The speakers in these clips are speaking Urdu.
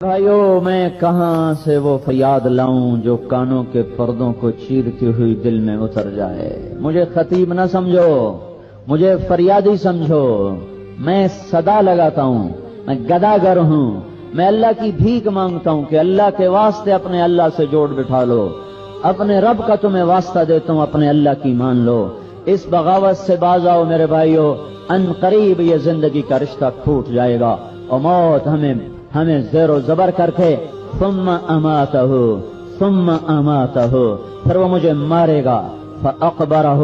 بھائیو میں کہاں سے وہ فریاد لاؤں جو کانوں کے پردوں کو چیرتی ہوئی دل میں اتر جائے۔ مجھے خطیب نہ سمجھو، مجھے فریادی سمجھو، میں صدا لگاتا ہوں، میں گداگر ہوں، میں اللہ کی بھیک مانگتا ہوں کہ اللہ کے واسطے اپنے اللہ سے جوڑ بٹھا لو، اپنے رب کا تمہیں واسطہ دیتا ہوں، اپنے اللہ کی مان لو، اس بغاوت سے باز آؤ میرے بھائیو، ان قریب یہ زندگی کا رشتہ پھوٹ جائے گا اور موت ہمیں زیر و زبر کر کے ثم اماتہ پھر وہ مجھے مارے گا، فاقبرہ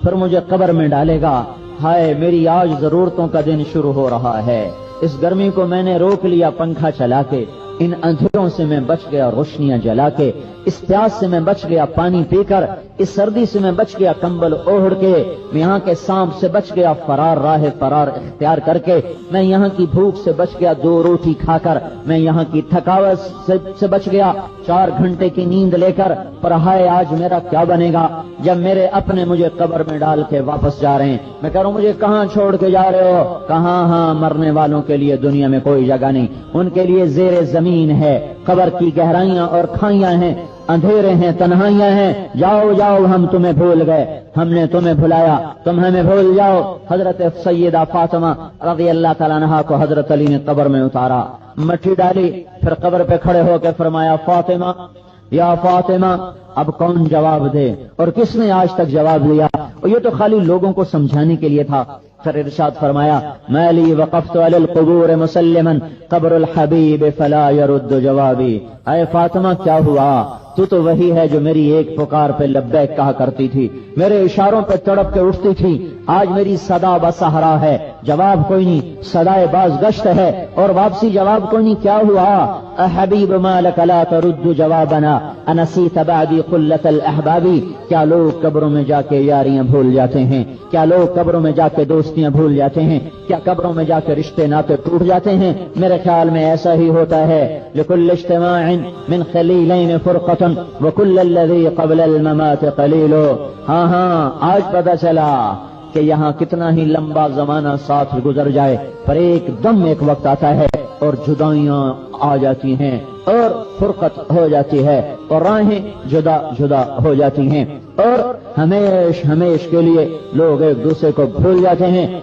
پھر مجھے قبر میں ڈالے گا۔ ہائے میری آج ضرورتوں کا دن شروع ہو رہا ہے، اس گرمی کو میں نے روک لیا پنکھا چلا کے، ان اندھیروں سے میں بچ گیا روشنیاں جلا کے، اس پیاس سے میں بچ گیا پانی پی کر، اس سردی سے میں بچ گیا کمبل اوڑھ کے، میں یہاں کے سانپ سے بچ گیا راہ فرار اختیار کر کے، میں یہاں کی بھوک سے بچ گیا 2 روٹی کھا کر، میں یہاں کی تھکاوٹ سے بچ گیا 4 گھنٹے کی نیند لے کر۔ پر ہائے آج میرا کیا بنے گا جب میرے اپنے مجھے قبر میں ڈال کے واپس جا رہے ہیں۔ میں کہہ رہا ہوں مجھے کہاں چھوڑ کے جا رہے ہو؟ کہاں؟ ہاں مرنے والوں کے لیے دنیا میں کوئی جگہ نہیں، ان کے لیے زیر زمین ہے، قبر کی گہرائیاں اور کھائیاں ہیں، اندھیرے ہیں، تنہائیاں ہیں، جاؤ جاؤ ہم تمہیں بھول گئے، ہم نے تمہیں بھلایا، تم ہمیں بھول جاؤ۔ حضرت سیدہ فاطمہ رضی اللہ تعالیٰ عنہا کو حضرت علی نے قبر میں اتارا، مٹی ڈالی، پھر قبر پہ کھڑے ہو کے فرمایا فاطمہ یا فاطمہ، اب کون جواب دے؟ اور کس نے آج تک جواب دیا؟ اور یہ تو خالی لوگوں کو سمجھانے کے لیے تھا۔ پھر ارشاد فرمایا مالی وقفت علی القبور مسلما قبر الحبیب فلا يرد جوابی۔ اے فاطمہ کیا ہوا؟ تو وہی ہے جو میری ایک پکار پہ لبیک کہا کرتی تھی، میرے اشاروں پہ تڑپ کے اٹھتی تھی، آج میری صدا بسہرا ہے، جواب کوئی نہیں، صدائے باز گشت ہے اور واپسی جواب کوئی نہیں۔ کیا ہوا؟ اے حبیب ما لک لا ترد جوابنا انسیت بعدی قلت الاحباب۔ کیا لوگ قبروں میں جا کے یاریاں بھول جاتے ہیں؟ کیا لوگ قبروں میں جا کے دوستیاں بھول جاتے ہیں؟ کیا قبروں میں جا کے رشتے ناطے ٹوٹ جاتے ہیں؟ میرے خیال میں ایسا ہی ہوتا ہے۔ لکل اجتماع من خلیلین فرقۃ وکل الذی قبل الممات قلیل۔ ہاں آج پتہ چلا کہ یہاں کتنا ہی لمبا زمانہ ساتھ گزر جائے پر ایک دم ایک وقت آتا ہے اور جدائیاں آ جاتی ہیں اور فرقت ہو جاتی ہے اور راہیں جدا ہو جاتی ہیں اور ہمیش کے لیے لوگ ایک دوسرے کو بھول جاتے ہیں۔